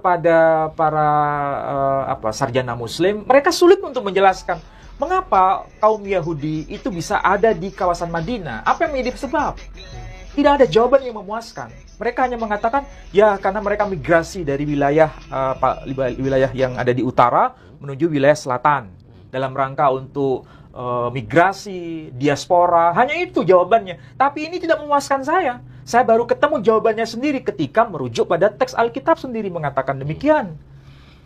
kepada para sarjana Muslim, mereka sulit untuk menjelaskan mengapa kaum Yahudi itu bisa ada di kawasan Madinah. Apa yang menjadi sebab? Tidak ada jawaban yang memuaskan. Mereka hanya mengatakan, ya karena mereka migrasi dari wilayah yang ada di utara menuju wilayah selatan dalam rangka untuk migrasi, diaspora. Hanya itu jawabannya. Tapi ini tidak memuaskan saya. Saya baru ketemu jawabannya sendiri ketika merujuk pada teks Alkitab sendiri mengatakan demikian.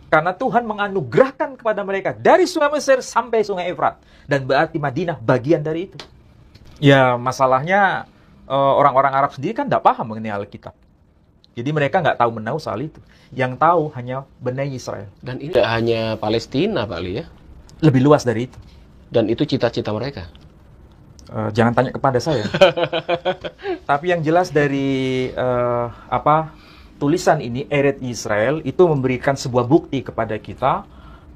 Karena Tuhan menganugerahkan kepada mereka dari Sungai Mesir sampai Sungai Efrat. Dan berarti Madinah bagian dari itu. Ya masalahnya orang-orang Arab sendiri kan tidak paham mengenai Alkitab. Jadi mereka nggak tahu menahu soal itu. Yang tahu hanya Bani Israel. Dan ini tidak hanya Palestina, Pak Ali ya? Lebih luas dari itu. Dan itu cita-cita mereka? Jangan tanya kepada saya. Tapi yang jelas dari tulisan ini, Eret Israel, itu memberikan sebuah bukti kepada kita.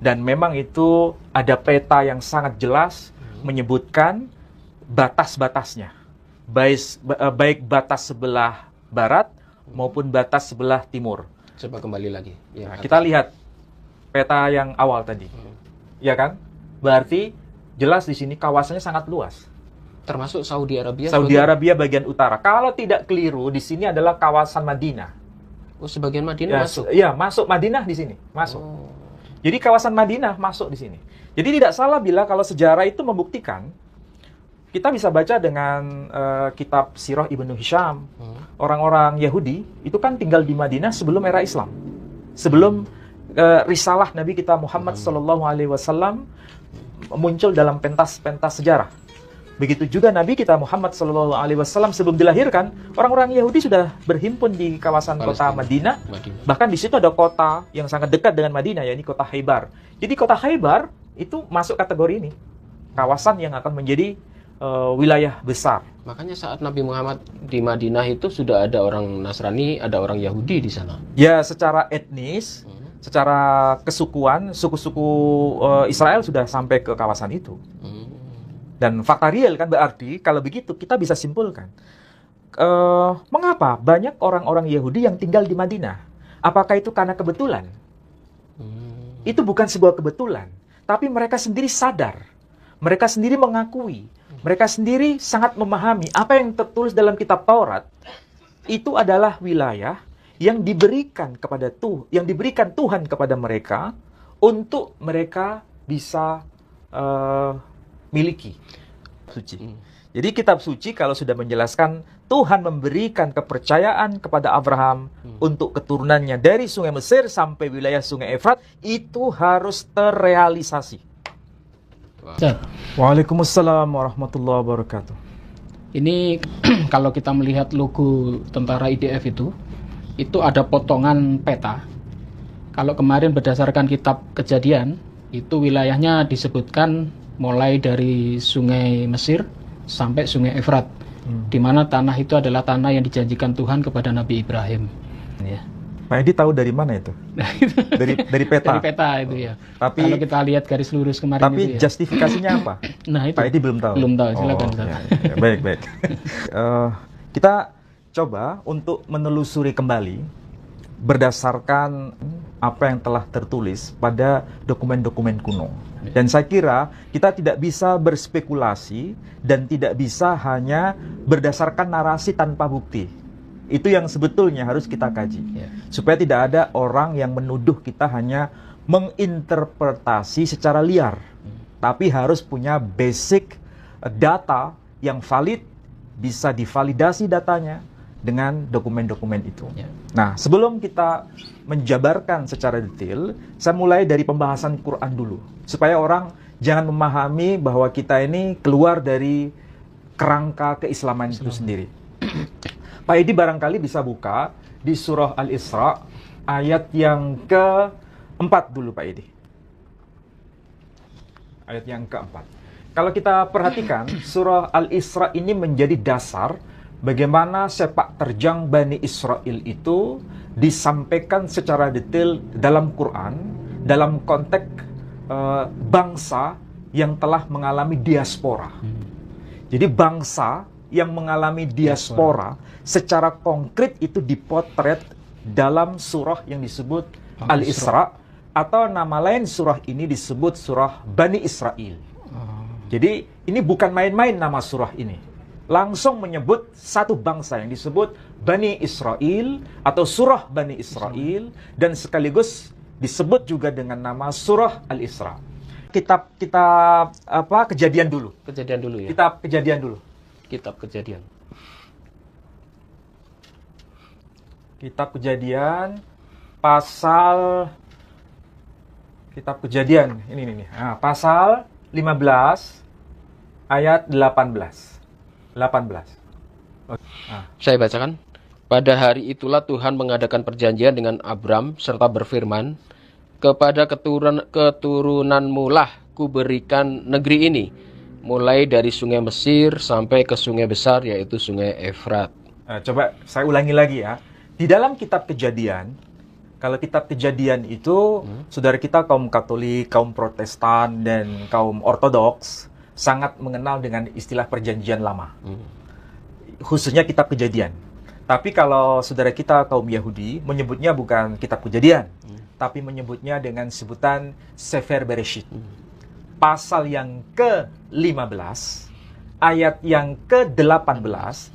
Dan memang itu ada peta yang sangat jelas menyebutkan batas-batasnya. Baik batas sebelah barat maupun batas sebelah timur. Coba kembali lagi. Nah, kita lihat peta yang awal tadi. Ya kan? Berarti jelas di sini kawasannya sangat luas. Termasuk Saudi Arabia. Saudi Arabia bagian utara. Kalau tidak keliru, di sini adalah kawasan Madinah. Oh, sebagian Madinah masuk. Iya, masuk Madinah di sini, masuk. Jadi kawasan Madinah masuk di sini. Jadi tidak salah bila kalau sejarah itu membuktikan. Kita bisa baca dengan kitab Sirah Ibnu Hisham. Orang-orang Yahudi itu kan tinggal di Madinah sebelum era Islam. Sebelum risalah Nabi kita Muhammad SAW muncul dalam pentas-pentas sejarah. Begitu juga Nabi kita Muhammad SAW sebelum dilahirkan, orang-orang Yahudi sudah berhimpun di kawasan kota Madinah. Bahkan di situ ada kota yang sangat dekat dengan Madinah, yakni kota Khaybar. Jadi kota Khaybar itu masuk kategori ini. Kawasan yang akan menjadi wilayah besar. Makanya saat Nabi Muhammad di Madinah itu sudah ada orang Nasrani, ada orang Yahudi di sana. Ya, secara etnis, secara kesukuan, suku-suku Israel sudah sampai ke kawasan itu. Dan fakta real kan berarti, kalau begitu kita bisa simpulkan. Mengapa banyak orang-orang Yahudi yang tinggal di Madinah? Apakah itu karena kebetulan? Itu bukan sebuah kebetulan. Tapi mereka sendiri sadar. Mereka sendiri mengakui. Mereka sendiri sangat memahami apa yang tertulis dalam kitab Taurat. Itu adalah wilayah yang diberikan Tuhan kepada mereka untuk mereka bisa miliki suci. Jadi kitab suci kalau sudah menjelaskan Tuhan memberikan kepercayaan kepada Abraham untuk keturunannya dari Sungai Mesir sampai wilayah Sungai Efrat, itu harus terrealisasi. Waalaikumsalam warahmatullahi wabarakatuh. Ini kalau kita melihat logo tentara IDF itu ada potongan peta. Kalau kemarin berdasarkan kitab Kejadian, itu wilayahnya disebutkan mulai dari Sungai Mesir sampai Sungai Efrat, di mana tanah itu adalah tanah yang dijanjikan Tuhan kepada Nabi Ibrahim. Ya. Pak Edi tahu dari mana itu? Dari peta. Dari peta itu ya. Tapi kalau kita lihat garis lurus kemarin tapi itu ya. Justifikasinya apa? Nah, itu Pak Edi belum tahu. Belum tahu, silakan. Ya. Baik. Kita coba untuk menelusuri kembali berdasarkan apa yang telah tertulis pada dokumen-dokumen kuno. Dan saya kira kita tidak bisa berspekulasi dan tidak bisa hanya berdasarkan narasi tanpa bukti. Itu yang sebetulnya harus kita kaji. Supaya tidak ada orang yang menuduh kita hanya menginterpretasi secara liar. Tapi harus punya basic data yang valid, bisa divalidasi datanya dengan dokumen-dokumen itu. Nah, sebelum kita menjabarkan secara detail, saya mulai dari pembahasan Quran dulu. Supaya orang jangan memahami bahwa kita ini keluar dari kerangka keislaman itu sendiri. Pak Edi barangkali bisa buka di surah Al-Isra ayat yang keempat dulu, Pak Edi. Ayat yang keempat. Kalau kita perhatikan, surah Al-Isra ini menjadi dasar bagaimana sepak terjang Bani Israel itu disampaikan secara detail dalam Quran, dalam konteks bangsa yang telah mengalami diaspora. Jadi bangsa yang mengalami diaspora secara konkret itu dipotret dalam surah yang disebut Al-Isra, atau nama lain surah ini disebut surah Bani Israel. Jadi ini bukan main-main nama surah ini. Langsung menyebut satu bangsa yang disebut Bani Israel atau surah Bani Israel, dan sekaligus disebut juga dengan nama surah Al-Isra. Kitab Kejadian dulu. Kejadian dulu ya. Kitab Kejadian dulu. Kitab Kejadian. Kitab Kejadian pasal Kitab Kejadian ini nih. Nah, pasal 15 ayat 18. 18. Nah. Saya bacakan. Pada hari itulah Tuhan mengadakan perjanjian dengan Abram serta berfirman, kepada keturunanmu lah kuberikan negeri ini, mulai dari sungai Mesir sampai ke sungai besar, yaitu sungai Efrat. Nah, coba saya ulangi lagi ya. Di dalam kitab Kejadian, kalau kitab Kejadian itu, saudara kita kaum Katolik, kaum Protestan, dan kaum Ortodoks sangat mengenal dengan istilah perjanjian lama. Khususnya kitab Kejadian. Tapi kalau saudara kita kaum Yahudi menyebutnya bukan kitab Kejadian, tapi menyebutnya dengan sebutan Sefer Bereshit. Pasal yang ke-15, ayat yang ke-18,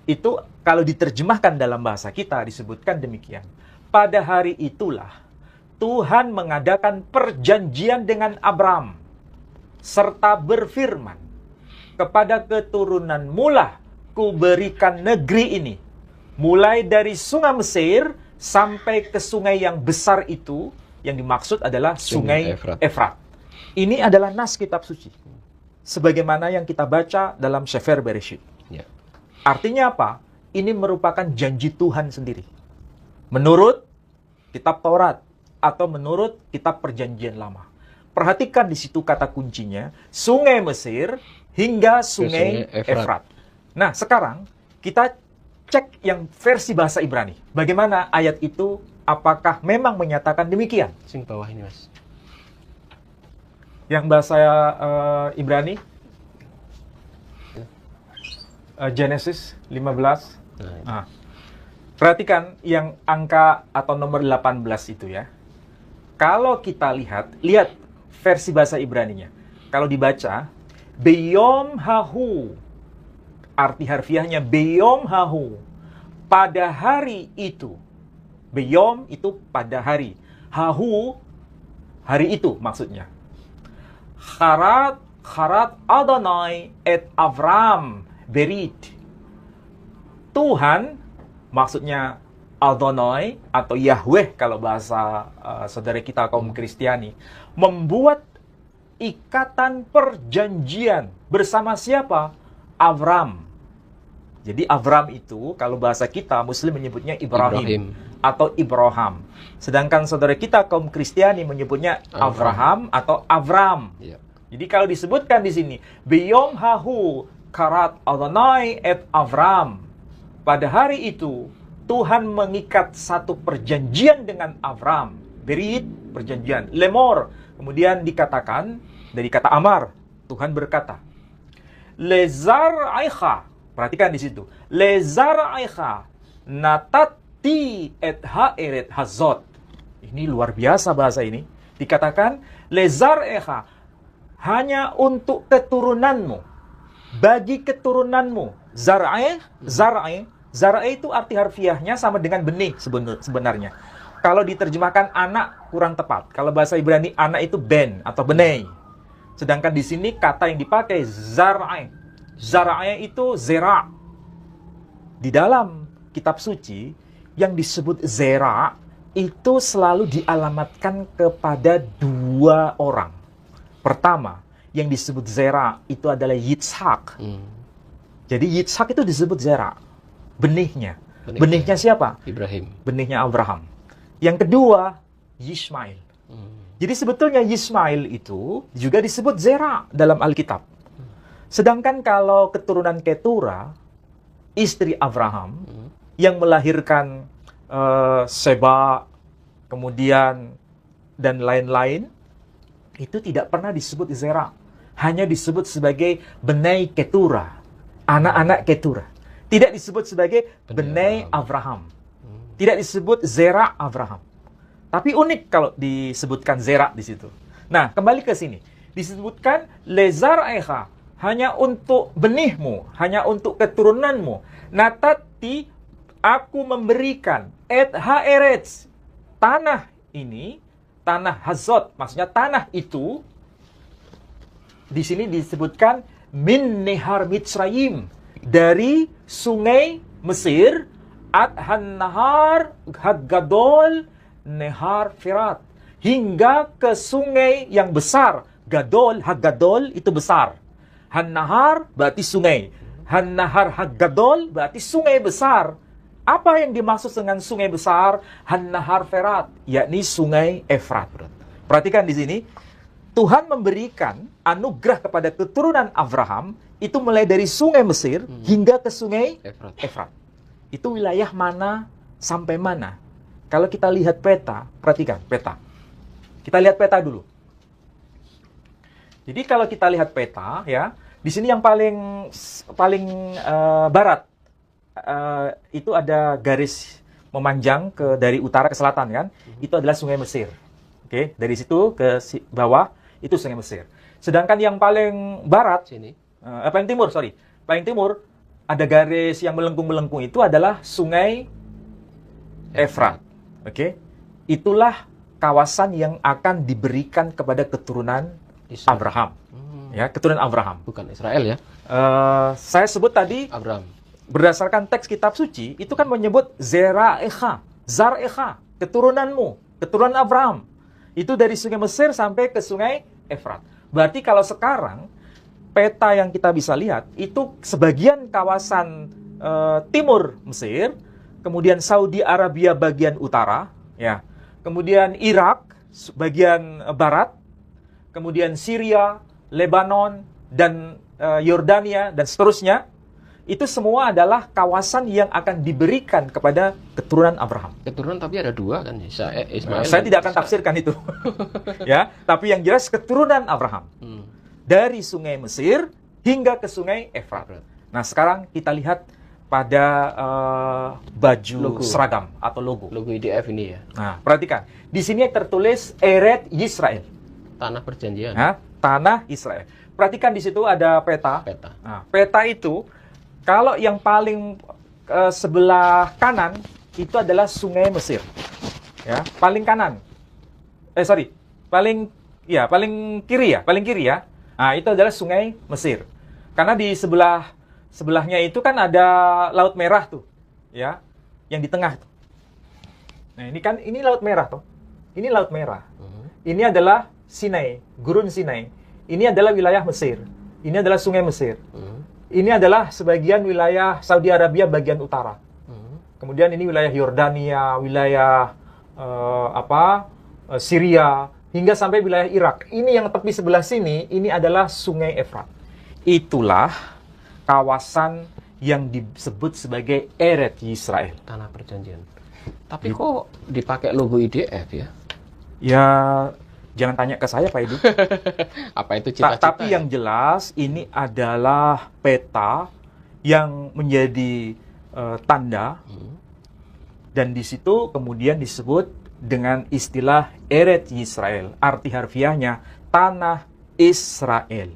itu kalau diterjemahkan dalam bahasa kita disebutkan demikian. Pada hari itulah Tuhan mengadakan perjanjian dengan Abram, serta berfirman, kepada keturunanmu lah kuberikan negeri ini, mulai dari sungai Mesir sampai ke sungai yang besar itu, yang dimaksud adalah sungai Efrat. Ini adalah nas kitab suci, sebagaimana yang kita baca dalam Sefer Bereshit. Ya. Artinya apa? Ini merupakan janji Tuhan sendiri. Menurut kitab Taurat atau menurut kitab Perjanjian Lama. Perhatikan di situ kata kuncinya, sungai Mesir hingga sungai Efrat. Nah, sekarang kita cek yang versi bahasa Ibrani. Bagaimana ayat itu, apakah memang menyatakan demikian? Sing bawah ini, Mas. Yang bahasa Ibrani, Genesis 15. Nah, perhatikan yang angka atau nomor 18 itu ya. Kalau kita lihat versi bahasa Ibraninya. Kalau dibaca, Beyom hahu. Arti harfiahnya Beyom hahu. Pada hari itu. Beyom itu pada hari. Hahu, hari itu maksudnya. Charat Adonai et Avram berit. Tuhan, maksudnya Adonai atau Yahweh kalau bahasa saudara kita kaum Kristiani, membuat ikatan perjanjian bersama siapa? Avram. Jadi Avram itu kalau bahasa kita Muslim menyebutnya Ibrahim. Atau Ibrahim. Sedangkan saudara kita kaum Kristiani menyebutnya Abraham atau Avram. Ya. Jadi kalau disebutkan di sini, Beyom hahu karat Adonai et Avram. Pada hari itu Tuhan mengikat satu perjanjian dengan Avram. Berit, perjanjian. Lemor, kemudian dikatakan dari kata amar. Tuhan berkata, Lezar aicha. Perhatikan di situ. Lezar aicha natati et haeret hazot. Ini luar biasa bahasa ini. Dikatakan, Lezar aicha, hanya untuk keturunanmu. Bagi keturunanmu. Zar'ai, Zar'ai itu arti harfiahnya sama dengan benih sebenarnya. Kalau diterjemahkan anak kurang tepat. Kalau bahasa Ibrani anak itu ben atau benei. Sedangkan di sini kata yang dipakai Zar'ai. Zar'ai itu zera. Di dalam kitab suci yang disebut zera itu selalu dialamatkan kepada dua orang. Pertama, yang disebut zera itu adalah Yitzhak. Jadi Yitzhak itu disebut zera. Benihnya. Benihnya siapa? Ibrahim. Benihnya Abraham. Yang kedua, Yismail. Jadi sebetulnya Yismail itu juga disebut zera dalam Alkitab. Sedangkan kalau keturunan Ketura, istri Abraham, yang melahirkan Seba, kemudian dan lain-lain, itu tidak pernah disebut zera. Hanya disebut sebagai Benai Ketura, anak-anak Ketura. Tidak disebut sebagai Benai Abraham. Tidak disebut zera Abraham. Tapi unik kalau disebutkan zera di situ. Nah, kembali ke sini. Disebutkan lezar'eha, hanya untuk benihmu, hanya untuk keturunanmu. Natati, aku memberikan eretz, tanah ini, tanah hazot, maksudnya tanah itu di sini disebutkan min nehar Mitzrayim, dari sungai Mesir, adhan nahar gadol nehar Firat, hingga ke sungai yang besar. Gadol, Haggadol itu besar. Han-nahar berarti sungai. Han-nahar Haggadol berarti sungai besar. Apa yang dimaksud dengan sungai besar? Han-nahar Firat, yakni sungai Efrat. Perhatikan di sini, Tuhan memberikan anugerah kepada keturunan Abraham itu mulai dari sungai Mesir hingga ke sungai Efrat. Itu wilayah mana sampai mana? Kalau kita lihat peta, perhatikan peta. Kita lihat peta dulu. Jadi kalau kita lihat peta, ya, di sini yang paling barat itu ada garis memanjang dari utara ke selatan, kan? Itu adalah sungai Mesir. Oke, dari situ ke bawah itu sungai Mesir. Sedangkan yang paling barat, paling timur ada garis yang melengkung-melengkung, itu adalah sungai Efrat. Oke, itulah kawasan yang akan diberikan kepada keturunan Abraham. Ya, keturunan Abraham. Bukan Israel ya? Saya sebut tadi Abraham. Berdasarkan teks kitab suci itu kan menyebut Zera'echa, Zar'echa, keturunanmu, keturunan Abraham. Itu dari sungai Mesir sampai ke sungai Efrat. Berarti kalau sekarang peta yang kita bisa lihat itu sebagian kawasan timur Mesir, kemudian Saudi Arabia bagian utara, ya. Kemudian Irak bagian barat, kemudian Syria, Lebanon, dan Yordania, dan seterusnya. Itu semua adalah kawasan yang akan diberikan kepada keturunan Abraham. Keturunan tapi ada dua kan, Ismail. Saya tidak akan tafsirkan itu. Ya, tapi yang jelas keturunan Abraham. Dari sungai Mesir hingga ke sungai Efrat. Nah, sekarang kita lihat pada baju seragam atau logo. Logo IDF ini ya. Nah, perhatikan. Di sini tertulis Eret Yisrael. Tanah perjanjian. Nah, tanah Israel. Perhatikan di situ ada peta. Nah, peta itu kalau yang paling sebelah kanan itu adalah sungai Mesir. Ya, paling kanan. Paling kiri ya. Nah, itu adalah sungai Mesir. Karena di sebelahnya itu kan ada Laut Merah tuh, ya, yang di tengah tuh. Nah, ini Laut Merah tuh. Ini Laut Merah. Ini adalah Sinai, Gurun Sinai. Ini adalah wilayah Mesir. Ini adalah sungai Mesir. Ini adalah sebagian wilayah Saudi Arabia bagian utara. Kemudian ini wilayah Yordania, wilayah Syria, hingga sampai wilayah Irak. Ini yang tepi sebelah sini, ini adalah sungai Efrat. Itulah kawasan yang disebut sebagai Eret Yisrael. Tanah perjanjian. Tapi kok dipakai logo IDF ya? Ya, jangan tanya ke saya, Pak Edu. Apa itu cita-cita? Tapi yang jelas ini adalah peta yang menjadi tanda, dan di situ kemudian disebut dengan istilah Eret Yisrael. Arti harfiahnya tanah Israel.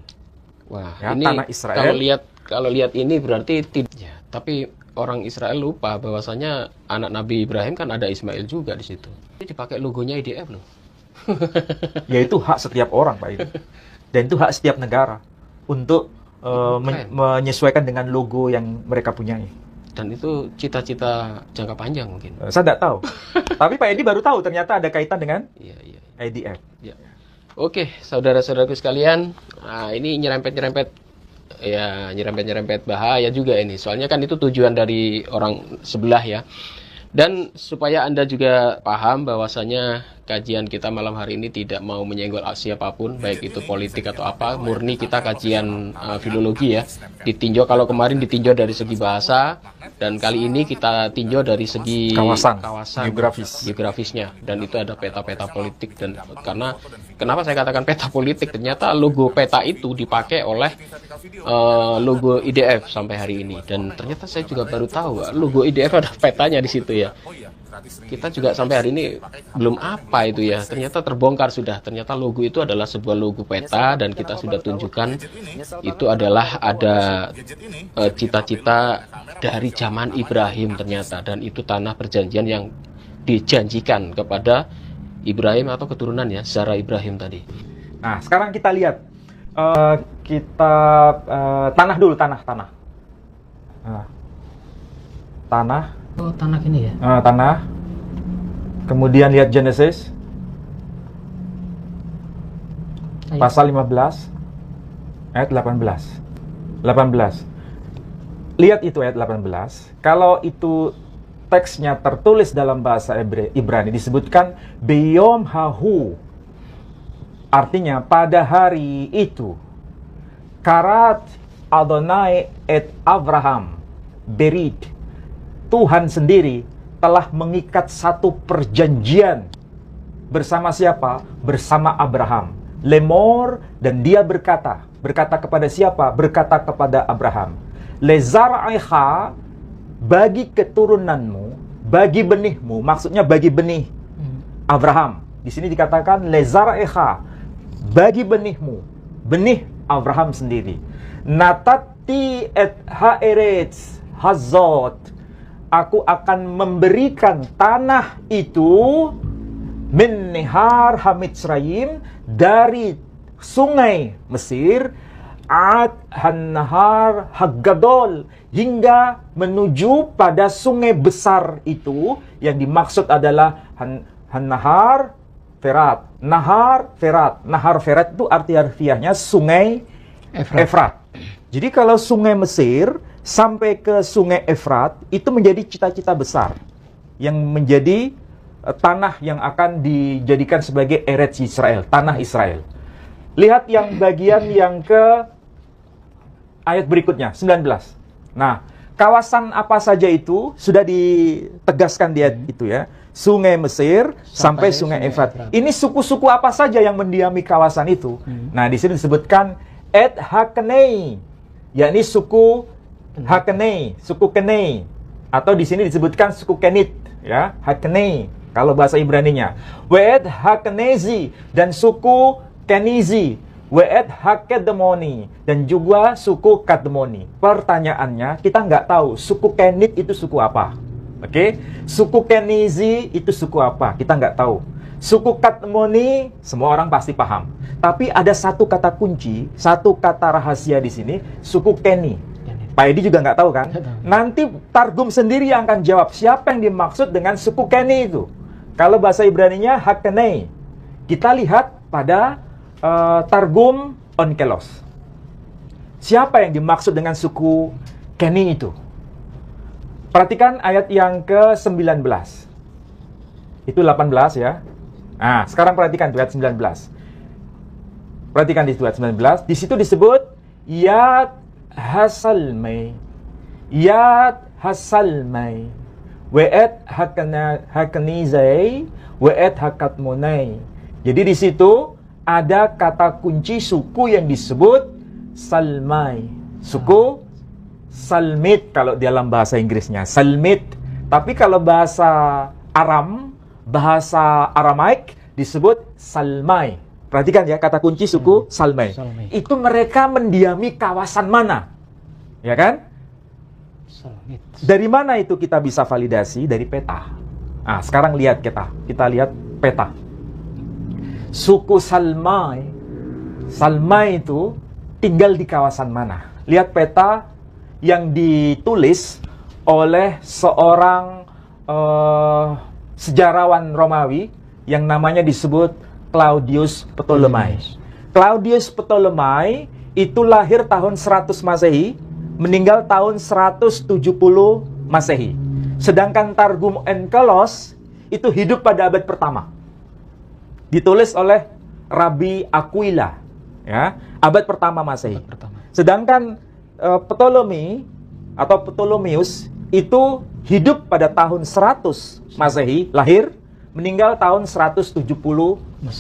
Wah, ya, ini tanah Israel. Kalau lihat ini berarti ya, tapi orang Israel lupa bahwasanya anak Nabi Ibrahim kan ada Ismail juga di situ. Ini dipakai logonya IDF loh. Ya, itu hak setiap orang, Pak Edu. Dan itu hak setiap negara untuk menyesuaikan dengan logo yang mereka punyai. Dan itu cita-cita jangka panjang mungkin. Saya tidak tahu. Tapi Pak Edi baru tahu ternyata ada kaitan dengan IDF. Ya. Oke, saudara-saudaraku sekalian, nah ini nyerempet-nyerempet bahaya juga ini. Soalnya kan itu tujuan dari orang sebelah ya. Dan supaya Anda juga paham bahwasanya kajian kita malam hari ini tidak mau menyenggol siapapun, baik itu politik atau apa, murni kita kajian filologi ya. Ditinjau, kalau kemarin ditinjau dari segi bahasa, dan kali ini kita tinjau dari segi kawasan geografisnya, dan itu ada peta-peta politik. Dan karena kenapa saya katakan peta politik, ternyata logo peta itu dipakai oleh logo IDF sampai hari ini, dan ternyata saya juga baru tahu logo IDF ada petanya di situ ya. kita juga sampai hari ini belum apa itu ya. Ternyata terbongkar sudah. Ternyata logo itu adalah sebuah logo peta dan kita sudah tunjukkan itu adalah ada cita-cita dari zaman Ibrahim ternyata, dan itu tanah perjanjian yang dijanjikan kepada Ibrahim atau keturunannya secara Ibrahim tadi. Nah, sekarang kita lihat kita tanah dulu, tanah. Nah, tanah. Oh, tanah ini ya. Tanah. Kemudian lihat Genesis Ayo. pasal 15 ayat 18. Lihat itu ayat 18. Kalau itu teksnya tertulis dalam bahasa Ibrani disebutkan Beyom Hahu. Artinya pada hari itu Karat Adonai et Abraham Berit, Tuhan sendiri telah mengikat satu perjanjian bersama siapa? Bersama Abraham. Lemor, dan dia berkata kepada siapa? Berkata kepada Abraham, Lezar'aiha, bagi keturunanmu, bagi benihmu, maksudnya bagi benih Abraham. Di sini dikatakan Lezar'aiha, bagi benihmu, benih Abraham sendiri. Natati et ha'eretz hazot, aku akan memberikan tanah itu min nihar hamitzrayim, dari sungai Mesir, ad han-nahar haggadol, hingga menuju pada sungai besar itu, yang dimaksud adalah han-nahar Ferat. Nahar Ferat itu arti harfiahnya sungai Efrat. Jadi kalau sungai Mesir sampai ke sungai Efrat itu menjadi cita-cita besar yang menjadi tanah yang akan dijadikan sebagai Eretz Israel, tanah Israel. Lihat yang bagian yang ke ayat berikutnya, 19. Nah, kawasan apa saja itu sudah ditegaskan di ayat itu ya. Sungai Mesir sampai sungai Efrat. Ini suku-suku apa saja yang mendiami kawasan itu? Nah, di sini disebutkan Et Hakenei, yakni suku Hakenei, suku Kenei, atau di sini disebutkan suku Kenit, ya, Hakenei kalau bahasa Ibraninya. We'et Hakenezi, dan suku Kenizi. We'et Hakedemoni, dan juga suku Kadmoni. Pertanyaannya, kita nggak tahu suku Kenit itu suku apa. Oke, suku Kenizi itu suku apa? Kita nggak tahu. Suku Kadmoni, semua orang pasti paham. Tapi ada satu kata kunci, satu kata rahasia di sini, suku Keni. Pak Edi juga nggak tahu kan? Nanti Targum sendiri yang akan jawab siapa yang dimaksud dengan suku Keni itu. Kalau bahasa Ibraninya Hakenei. Kita lihat pada Targum Onkelos. Siapa yang dimaksud dengan suku Keni itu? Perhatikan ayat yang ke-19. Itu 18 ya. Nah, sekarang perhatikan itu ayat 19. Perhatikan di ayat 19. Di situ disebut Yad Hasalmai. Yad Hasalmai. We'et Hakenizai. We'et Hakatmonai. Jadi di situ ada kata kunci suku yang disebut Salmai. Suku Salmit kalau dalam bahasa Inggrisnya. Salmit. Tapi kalau bahasa Aram, bahasa Aramaik disebut Salmai. Perhatikan ya, kata kunci suku Salmai. Itu mereka mendiami kawasan mana? Ya kan? Salmit. Dari mana itu kita bisa validasi? Dari peta. Nah, sekarang lihat kita lihat peta. Suku Salmai itu tinggal di kawasan mana? Lihat peta yang ditulis oleh seorang sejarawan Romawi yang namanya disebut Claudius Ptolemai. Claudius Ptolemai itu lahir tahun 100 Masehi, meninggal tahun 170 Masehi. Sedangkan Targum Onkelos itu hidup pada abad pertama. Ditulis oleh Rabi Aquila, ya, abad pertama Masehi. Sedangkan Ptolemy atau Ptolemeus itu hidup pada tahun 100 Masehi, lahir, meninggal tahun 170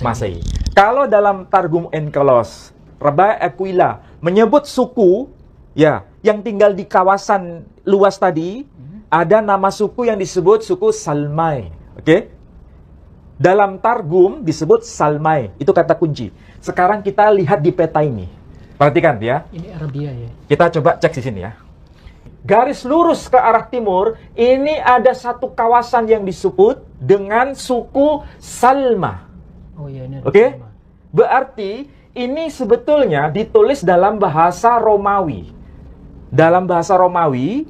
Masehi. Kalau dalam Targum Onkelos, Rabi Aquila menyebut suku ya yang tinggal di kawasan luas tadi ada nama suku yang disebut suku Salmai. Oke? Dalam Targum disebut Salmai. Itu kata kunci. Sekarang kita lihat di peta ini. Perhatikan ya. Ini Arabia ya. Kita coba cek di sini ya. Garis lurus ke arah timur, ini ada satu kawasan yang disebut dengan suku Salma. Oh iya, ini ada Oke? sama. Berarti ini sebetulnya ditulis dalam bahasa Romawi. Dalam bahasa Romawi,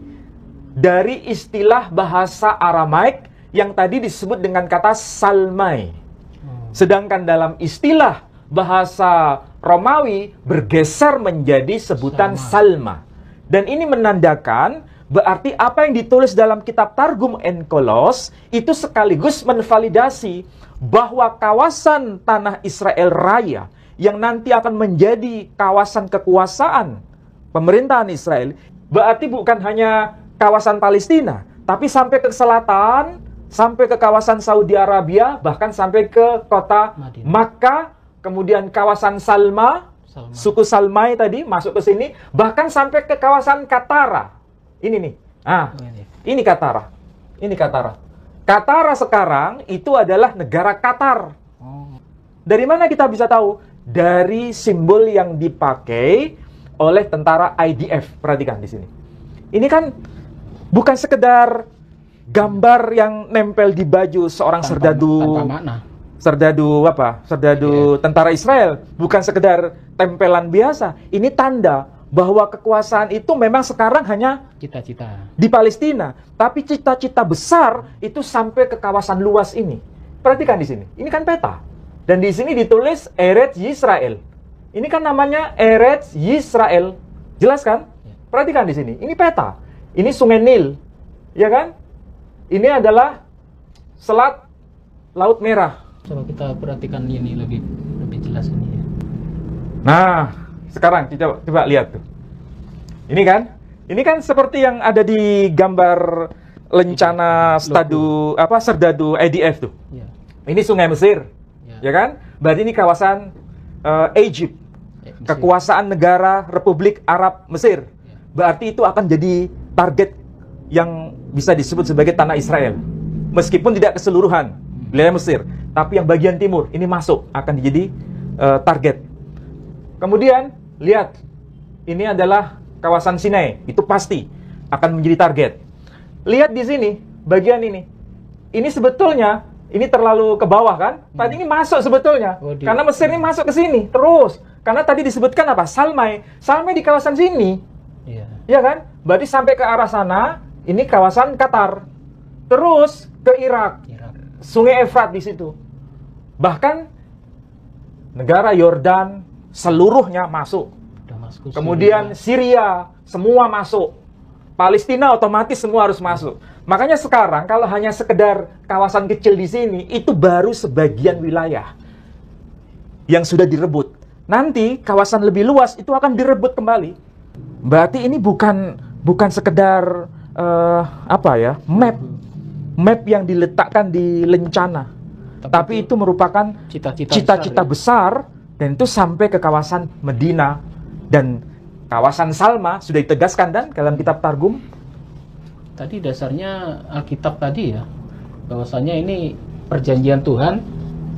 dari istilah bahasa Aramaik yang tadi disebut dengan kata Salmai. Sedangkan dalam istilah bahasa Romawi bergeser menjadi sebutan Salma. Dan ini menandakan berarti apa yang ditulis dalam kitab Targum Onkelos itu sekaligus menvalidasi bahwa kawasan tanah Israel Raya yang nanti akan menjadi kawasan kekuasaan pemerintahan Israel, berarti bukan hanya kawasan Palestina, tapi sampai ke selatan, sampai ke kawasan Saudi Arabia, bahkan sampai ke kota Madinah. Makkah, kemudian kawasan Salma, suku Salmai tadi masuk ke sini, bahkan sampai ke kawasan Katara. Ini nih. Ah, ini Katara. Ini Katara. Katara sekarang itu adalah negara Qatar. Dari mana kita bisa tahu? Dari simbol yang dipakai oleh tentara IDF. Perhatikan di sini. Ini kan bukan sekedar gambar yang nempel di baju seorang serdadu. Tanpa makna. Serdadu apa? Serdadu tentara Israel. Bukan sekedar tempelan biasa. Ini tanda bahwa kekuasaan itu memang sekarang hanya Cita-cita. di Palestina. Tapi cita-cita besar itu sampai ke kawasan luas ini. Perhatikan di sini. Ini kan peta. Dan di sini ditulis Eretz Yisrael. Ini kan namanya Eretz Yisrael. Jelas kan? Perhatikan di sini. Ini peta. Ini Sungai Nil. Ya kan? Ini adalah Selat Laut Merah. Coba kita perhatikan ini lebih jelas ini ya. Nah, sekarang kita coba lihat tuh. Ini kan seperti yang ada di gambar lencana serdadu IDF tuh. Ya. Ini Sungai Mesir, ya kan? Berarti ini kawasan Egypt, Mesir. kekuasaan negara Republik Arab Mesir. Berarti itu akan jadi target yang bisa disebut sebagai tanah Israel. Meskipun tidak keseluruhan wilayah Mesir, tapi yang bagian timur ini masuk akan jadi target. Kemudian lihat, ini adalah kawasan Sinai, itu pasti akan menjadi target. Lihat di sini, bagian ini. Ini sebetulnya ini terlalu ke bawah kan? Tadi ini masuk sebetulnya. Karena Mesir ini masuk ke sini terus. Karena tadi disebutkan apa? Salmai. Salmai di kawasan sini. Iya. Ya kan? Berarti sampai ke arah sana, ini kawasan Qatar. Terus ke Irak. Sungai Efrat di situ. Bahkan negara Yordan seluruhnya masuk. Damaskus, Kemudian Syria semua masuk. Palestina otomatis semua harus masuk. Makanya sekarang kalau hanya sekedar kawasan kecil di sini, itu baru sebagian wilayah yang sudah direbut. Nanti kawasan lebih luas itu akan direbut kembali. Berarti ini bukan sekedar map yang diletakkan di lencana, tapi itu merupakan cita-cita besar, dan itu sampai ke kawasan Medina dan kawasan Salma sudah ditegaskan dan dalam kitab Targum. Tadi dasarnya Alkitab tadi ya, bahwasanya ini perjanjian Tuhan,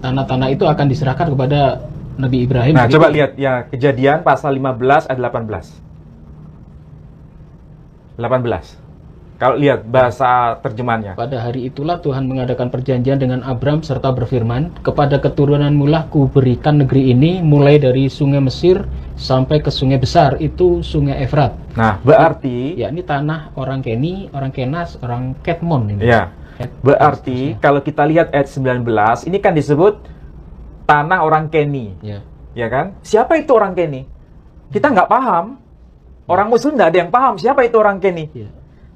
tanah-tanah itu akan diserahkan kepada Nabi Ibrahim. Nah, coba lihat ya, Kejadian pasal 15 ayat 18. Kalau lihat bahasa terjemahannya. Pada hari itulah Tuhan mengadakan perjanjian dengan Abram serta berfirman, kepada keturunanmu lah kuberikan negeri ini, mulai dari sungai Mesir sampai ke sungai besar, itu sungai Efrat. Nah, berarti ya ini tanah orang Keni, orang Kenas, orang Ketmon ini. Ya. Berarti kalau kita lihat ayat 19, ini kan disebut tanah orang Keni. Ya kan? Siapa itu orang Keni? Kita nggak paham. Orang Muslim nggak ada yang paham siapa itu orang Keni.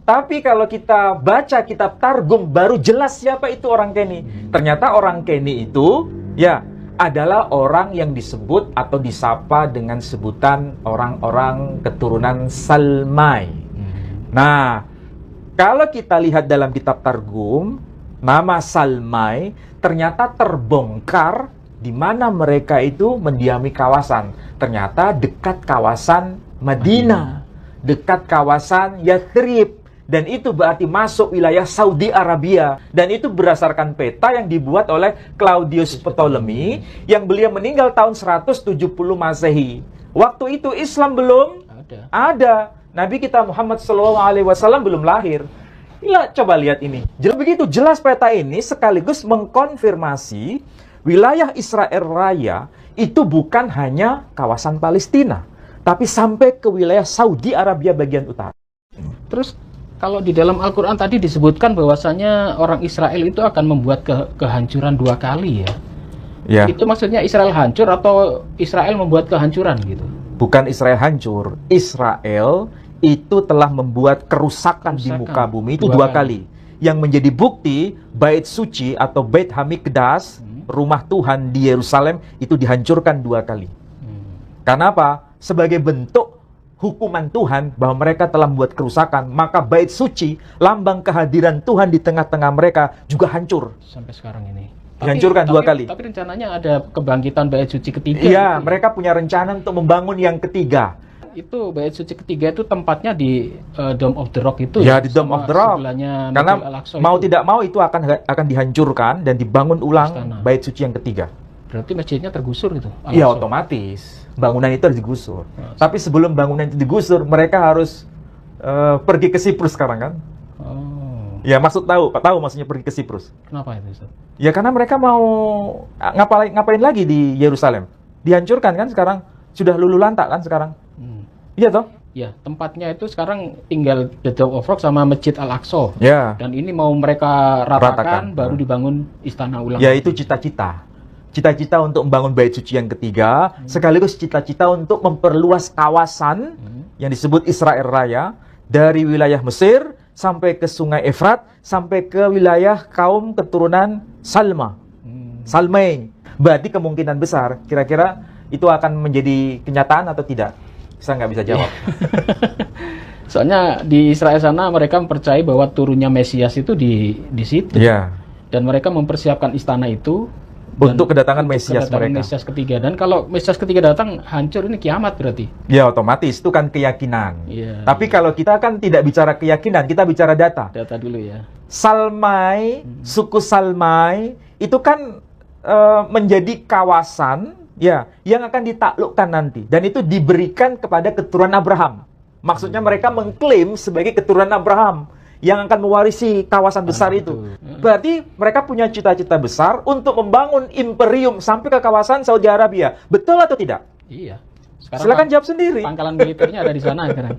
Tapi kalau kita baca kitab Targum, baru jelas siapa itu orang Keni. Ternyata orang Keni itu ya adalah orang yang disebut atau disapa dengan sebutan orang-orang keturunan Salmai. Nah, kalau kita lihat dalam kitab Targum, nama Salmai ternyata terbongkar di mana mereka itu mendiami kawasan. Ternyata dekat kawasan Madinah, dekat kawasan Yathrib. dan itu berarti masuk wilayah Saudi Arabia, dan itu berdasarkan peta yang dibuat oleh Claudius Ptolemy yang beliau meninggal tahun 170 Masehi. Waktu itu Islam belum ada. Nabi kita Muhammad SAW belum lahir. Coba lihat ini. Begitu jelas peta ini sekaligus mengkonfirmasi wilayah Israel Raya itu bukan hanya kawasan Palestina, tapi sampai ke wilayah Saudi Arabia bagian utara. Terus kalau di dalam Al-Quran tadi disebutkan bahwasanya orang Israel itu akan membuat kehancuran 2 kali ya. Ya. Itu maksudnya Israel hancur atau Israel membuat kehancuran gitu? Bukan Israel hancur. Israel itu telah membuat kerusakan di muka bumi itu 2 kali. Yang menjadi bukti Bait Suci atau Beit Hamikdash, rumah Tuhan di Yerusalem itu dihancurkan 2 kali. Karena apa? Sebagai bentuk hukuman Tuhan bahwa mereka telah membuat kerusakan, maka Bait Suci, lambang kehadiran Tuhan di tengah-tengah mereka juga hancur. Sampai sekarang ini. Dihancurkan 2 kali. Tapi rencananya ada kebangkitan Bait Suci ketiga. Iya, mereka punya rencana untuk membangun yang ketiga. Itu Bait Suci ketiga itu tempatnya di Dome of the Rock itu. Ya, di Dome of the Rock. Karena mau tidak mau itu akan dihancurkan dan dibangun ulang Istana. Bait Suci yang ketiga. Berarti masjidnya tergusur gitu? Iya, otomatis. Bangunan itu harus digusur. Tapi sebelum bangunan itu digusur, mereka harus pergi ke Siprus sekarang kan? Oh. Ya, tahu maksudnya pergi ke Siprus. Kenapa itu, Ustaz? Ya, karena mereka mau ngapain lagi di Yerusalem? Dihancurkan kan sekarang? Sudah luluh lantak kan sekarang? Iya toh? Ya, tempatnya itu sekarang tinggal The Dome of Rock sama Masjid Al-Aqsa. Ya. Dan ini mau mereka ratakan baru dibangun istana ulang. Ya, itu cita-cita. Cita-cita untuk membangun Bait Suci yang ketiga, sekaligus cita-cita untuk memperluas kawasan yang disebut Israel Raya dari wilayah Mesir sampai ke Sungai Efrat, sampai ke wilayah kaum keturunan Salmai. Berarti kemungkinan besar, kira-kira itu akan menjadi kenyataan atau tidak? Saya nggak bisa jawab. Soalnya di Israel sana mereka percaya bahwa turunnya Mesias itu di situ. Ya. Dan mereka mempersiapkan istana itu untuk kedatangan Mesias mereka. Mesias ketiga. Dan kalau Mesias ketiga datang, hancur ini kiamat berarti. Ya, otomatis itu kan keyakinan. Ya, tapi kalau kita kan tidak bicara keyakinan, kita bicara data. Data dulu ya. Salmai, suku Salmai itu kan menjadi kawasan ya yang akan ditaklukkan nanti, dan itu diberikan kepada keturunan Abraham. Maksudnya mereka mengklaim sebagai keturunan Abraham yang akan mewarisi kawasan besar itu. Berarti mereka punya cita-cita besar untuk membangun imperium sampai ke kawasan Saudi Arabia. Betul atau tidak? Iya. Silakan jawab sendiri. Pangkalan militernya ada di sana sekarang.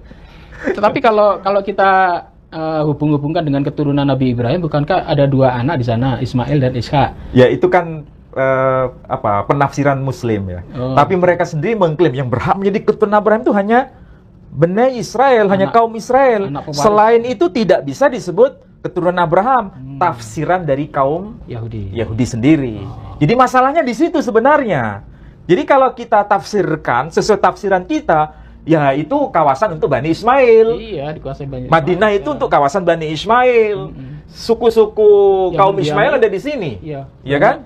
Tetapi kalau kita hubung-hubungkan dengan keturunan Nabi Ibrahim, bukankah ada 2 anak di sana, Ismail dan Ishak? Ya, itu kan penafsiran Muslim ya. Tapi mereka sendiri mengklaim yang berhak menjadi keturunan Abraham itu hanya Bani Israel, hanya kaum Israel. Selain itu tidak bisa disebut keturunan Abraham. Tafsiran dari kaum Yahudi sendiri. Jadi masalahnya di situ sebenarnya. Jadi kalau kita tafsirkan sesuai tafsiran kita, ya itu kawasan untuk Bani Ismail. Iya, dikuasai Bani Ismail. Madinah itu untuk kawasan Bani Ismail. Suku-suku kaum Ismail ada di sini. Iya kan?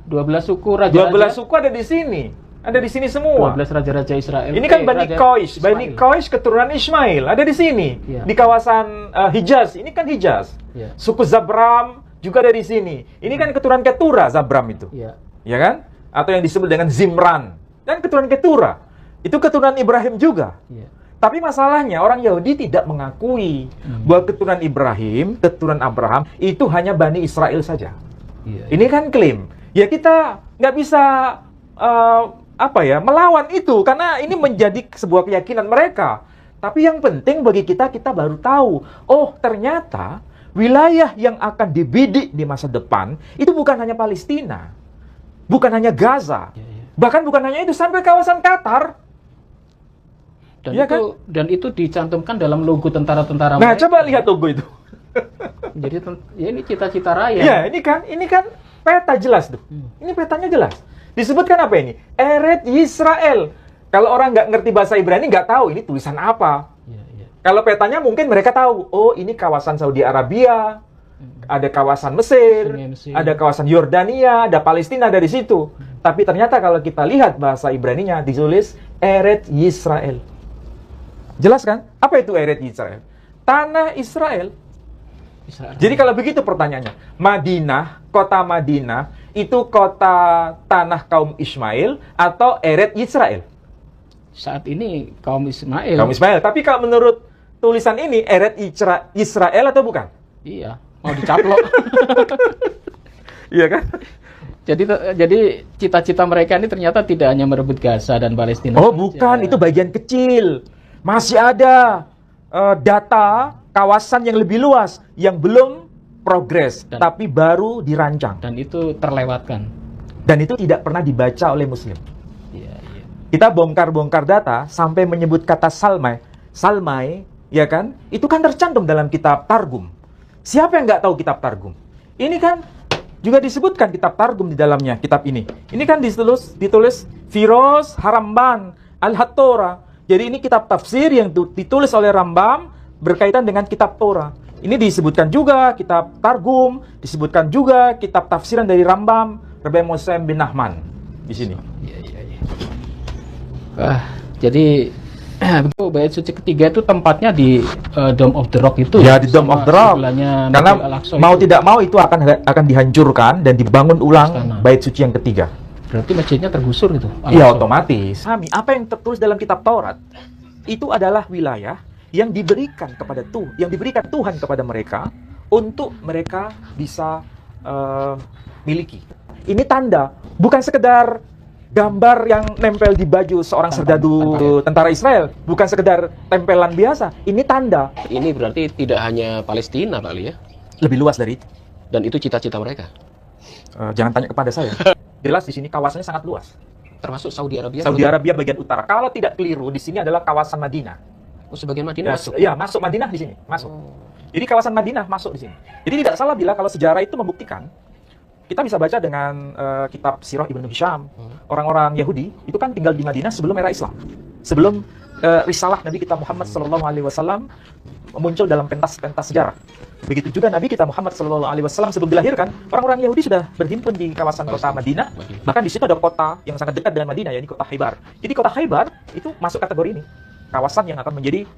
12 suku raja-raja. 12 suku ada di sini. Ada di sini semua. 12 raja-raja Israel. Ini kan Bani Qais. Bani Qais keturunan Ismail. Ada di sini. Di kawasan Hijaz. Ini kan Hijaz. Suku Zabram juga ada di sini. Ini kan keturunan Ketura, Zabram itu. Ya kan? Atau yang disebut dengan Zimran. Dan keturunan Ketura. Itu keturunan Ibrahim juga. Tapi masalahnya orang Yahudi tidak mengakui bahwa keturunan Ibrahim, keturunan Abraham itu hanya Bani Israel saja. Ini kan klaim. Ya kita nggak bisa melawan itu karena ini menjadi sebuah keyakinan mereka. Tapi yang penting bagi kita baru tahu, oh ternyata wilayah yang akan dibidik di masa depan itu bukan hanya Palestina, bukan hanya Gaza, bahkan bukan hanya itu, sampai kawasan Qatar. Dan itu dicantumkan dalam logo tentara-tentara. Nah, coba lihat logo itu. Jadi ya ini cita-cita raya. Ya, ini kan peta jelas tuh. Ini petanya jelas. Disebutkan apa ini? Eret Yisrael. Kalau orang nggak ngerti bahasa Ibrani, nggak tahu ini tulisan apa. Kalau petanya mungkin mereka tahu, oh ini kawasan Saudi Arabia, ada kawasan Mesir, ada kawasan Yordania, ada Palestina ada di situ. Tapi ternyata kalau kita lihat bahasa Ibraninya ditulis Eret Yisrael. Jelas kan? Apa itu Eret Yisrael? tanah Israel. Israel. Jadi kalau begitu pertanyaannya, Madinah, kota Madinah, itu kota tanah kaum Ismail atau Eret Israel? Saat ini kaum Ismail. Kaum Ismail. Tapi kalau menurut tulisan ini, Eret Israel atau bukan? Iya, mau dicaplok. Iya kan? Jadi cita-cita mereka ini ternyata tidak hanya merebut Gaza dan Palestina. Oh bukan, itu bagian kecil. Masih ada data kawasan yang lebih luas yang belum progres, tapi baru dirancang. Dan itu terlewatkan. Dan itu tidak pernah dibaca oleh Muslim. Iya, iya. Kita bongkar-bongkar data sampai menyebut kata Salmai. Salmai, ya kan? Itu kan tercantum dalam kitab Targum. Siapa yang nggak tahu kitab Targum? Ini kan juga disebutkan kitab Targum di dalamnya, kitab ini. Ini kan ditulis Firoz Haramban Al-Hattora. Jadi ini kitab tafsir yang ditulis oleh Rambam berkaitan dengan kitab Torah. Ini disebutkan juga kitab Targum, disebutkan juga kitab tafsiran dari Rambam, Rabbi Muslim bin Nahman di sini. Iya, iya, iya. Jadi begitu bait suci ketiga itu tempatnya di Dome of the Rock itu. Ya, di Dome of the Rock. Karena mau tidak mau itu akan dihancurkan dan dibangun ulang Istana. bait suci yang ketiga. Berarti masjidnya tergusur itu. Iya, otomatis. Apa yang tertulis dalam kitab Taurat itu adalah wilayah yang diberikan Tuhan kepada mereka untuk mereka bisa miliki. Ini tanda, bukan sekedar gambar yang nempel di baju seorang serdadu tentara Israel, bukan sekedar tempelan biasa. Ini tanda. Ini berarti tidak hanya Palestina kali ya? Lebih luas dari itu. Dan itu cita-cita mereka? Jangan tanya kepada saya. Jelas di sini kawasannya sangat luas. Termasuk Saudi Arabia? Saudi Arabia bagian utara. Kalau tidak keliru, di sini adalah kawasan Madinah. Oh, sebagian Madinah masuk? Ya, masuk Madinah di sini. Masuk. Jadi kawasan Madinah masuk di sini. Jadi tidak salah bila kalau sejarah itu membuktikan. Kita bisa baca dengan kitab Sirah Ibnu Hisham. Orang-orang Yahudi itu kan tinggal di Madinah sebelum era Islam. Sebelum risalah Nabi kita Muhammad SAW muncul dalam pentas-pentas sejarah. Begitu juga Nabi kita Muhammad SAW sebelum dilahirkan, orang-orang Yahudi sudah berhimpun di kawasan kota Madinah. Bahkan di situ ada kota yang sangat dekat dengan Madinah, yaitu kota Khaybar. Jadi kota Khaybar itu masuk kategori ini. Kawasan yang akan menjadi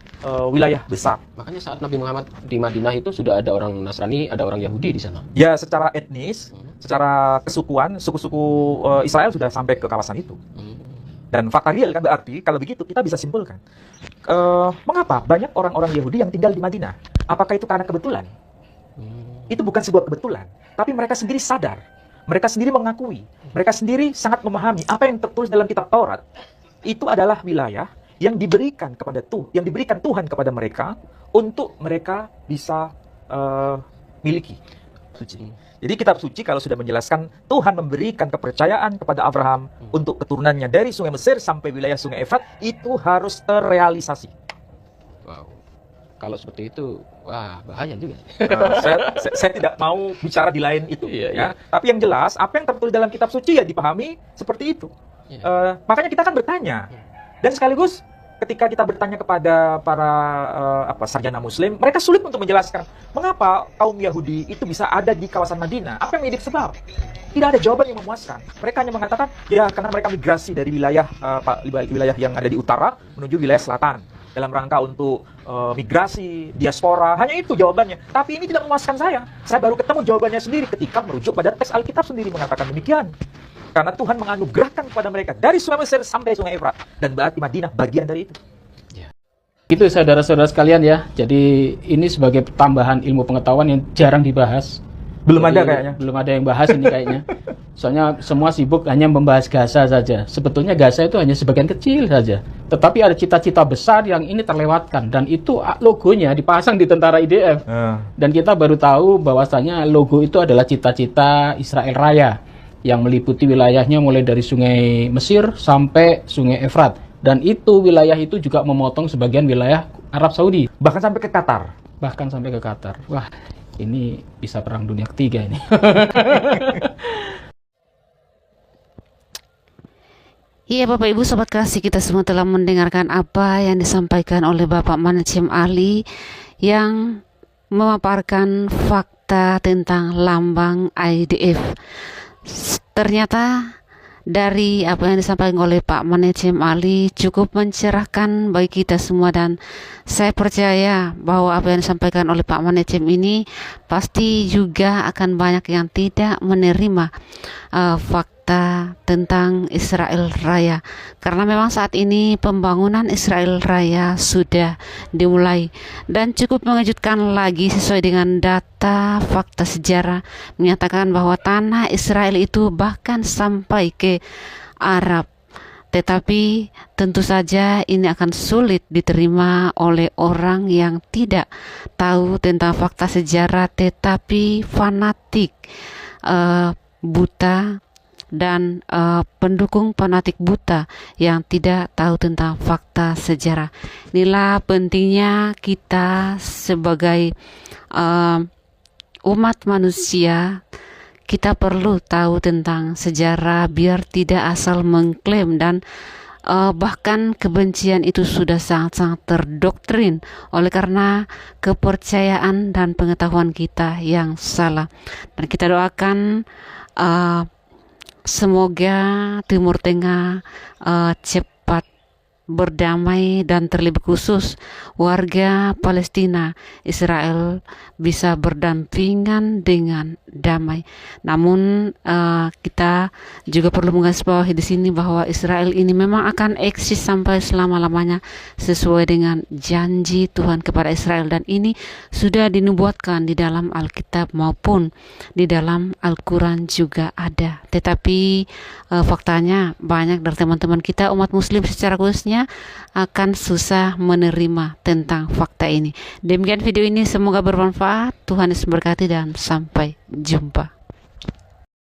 wilayah besar. Makanya saat Nabi Muhammad di Madinah itu sudah ada orang Nasrani, ada orang Yahudi di sana. Ya, secara etnis, secara kesukuan, suku-suku Israel sudah sampai ke kawasan itu. Dan fakta real kan berarti, kalau begitu kita bisa simpulkan. Mengapa banyak orang-orang Yahudi yang tinggal di Madinah? Apakah itu karena kebetulan? Itu bukan sebuah kebetulan. Tapi mereka sendiri sadar. Mereka sendiri mengakui. Mereka sendiri sangat memahami apa yang tertulis dalam kitab Taurat. Itu adalah wilayah yang diberikan Tuhan kepada mereka untuk mereka bisa miliki. Suci. Jadi kitab suci kalau sudah menjelaskan Tuhan memberikan kepercayaan kepada Abraham untuk keturunannya dari sungai Mesir sampai wilayah sungai Efrat, itu harus terrealisasi. Wow. Kalau seperti itu, wah bahaya juga. Saya tidak mau bicara di lain itu. Iya, ya. Tapi yang jelas, apa yang tertulis dalam kitab suci ya dipahami seperti itu. Makanya kita akan bertanya. Dan sekaligus ketika kita bertanya kepada para sarjana Muslim, mereka sulit untuk menjelaskan mengapa kaum Yahudi itu bisa ada di kawasan Madinah. Apa yang menjadi sebab? Tidak ada jawaban yang memuaskan. Mereka hanya mengatakan, ya karena mereka migrasi dari wilayah yang ada di utara menuju wilayah selatan dalam rangka untuk migrasi, diaspora. Hanya itu jawabannya. Tapi ini tidak memuaskan saya. Saya baru ketemu jawabannya sendiri ketika merujuk pada teks Alkitab sendiri mengatakan demikian. Karena Tuhan menganugerahkan kepada mereka dari sungai Mesir sampai sungai Efrat. Dan berarti Madinah bagian dari itu. Itu saudara-saudara sekalian ya. Jadi ini sebagai tambahan ilmu pengetahuan yang jarang dibahas. Belum ada kayaknya. Belum ada yang bahas ini kayaknya. Soalnya semua sibuk hanya membahas Gaza saja. Sebetulnya Gaza itu hanya sebagian kecil saja. Tetapi ada cita-cita besar yang ini terlewatkan. Dan itu logonya dipasang di tentara IDF. Dan kita baru tahu bahwasanya logo itu adalah cita-cita Israel Raya. Yang meliputi wilayahnya mulai dari sungai Mesir sampai sungai Efrat. Dan itu wilayah itu juga memotong sebagian wilayah Arab Saudi. Bahkan sampai ke Qatar. Bahkan sampai ke Qatar. Wah, ini bisa perang dunia ketiga ini. Iya Bapak Ibu Sobat Kasih, kita semua telah mendengarkan apa yang disampaikan oleh Bapak Manacem Ali yang memaparkan fakta tentang lambang IDF. Ternyata dari apa yang disampaikan oleh Pak Manajem Ali cukup mencerahkan bagi kita semua, dan saya percaya bahwa apa yang disampaikan oleh Pak Manajem ini pasti juga akan banyak yang tidak menerima fakta tentang Israel Raya, karena memang saat ini pembangunan Israel Raya sudah dimulai, dan cukup mengejutkan lagi sesuai dengan data fakta sejarah menyatakan bahwa tanah Israel itu bahkan sampai ke Arab. Tetapi tentu saja ini akan sulit diterima oleh orang yang tidak tahu tentang fakta sejarah tetapi fanatik, buta, dan pendukung fanatik buta yang tidak tahu tentang fakta sejarah. Inilah pentingnya kita sebagai umat manusia, kita perlu tahu tentang sejarah biar tidak asal mengklaim, dan bahkan kebencian itu sudah sangat-sangat terdoktrin oleh karena kepercayaan dan pengetahuan kita yang salah. Dan kita doakan semoga Timur Tengah cepat berdamai, dan terlebih khusus warga Palestina Israel bisa berdampingan dengan damai. Namun kita juga perlu menggarisbawahi di sini bahwa Israel ini memang akan eksis sampai selama-lamanya sesuai dengan janji Tuhan kepada Israel, dan ini sudah dinubuatkan di dalam Alkitab maupun di dalam Al-Quran juga ada. Tetapi faktanya banyak dari teman-teman kita umat muslim secara khususnya akan susah menerima tentang fakta ini. Demikian video ini, semoga bermanfaat. Tuhan Yesus memberkati dan sampai jumpa.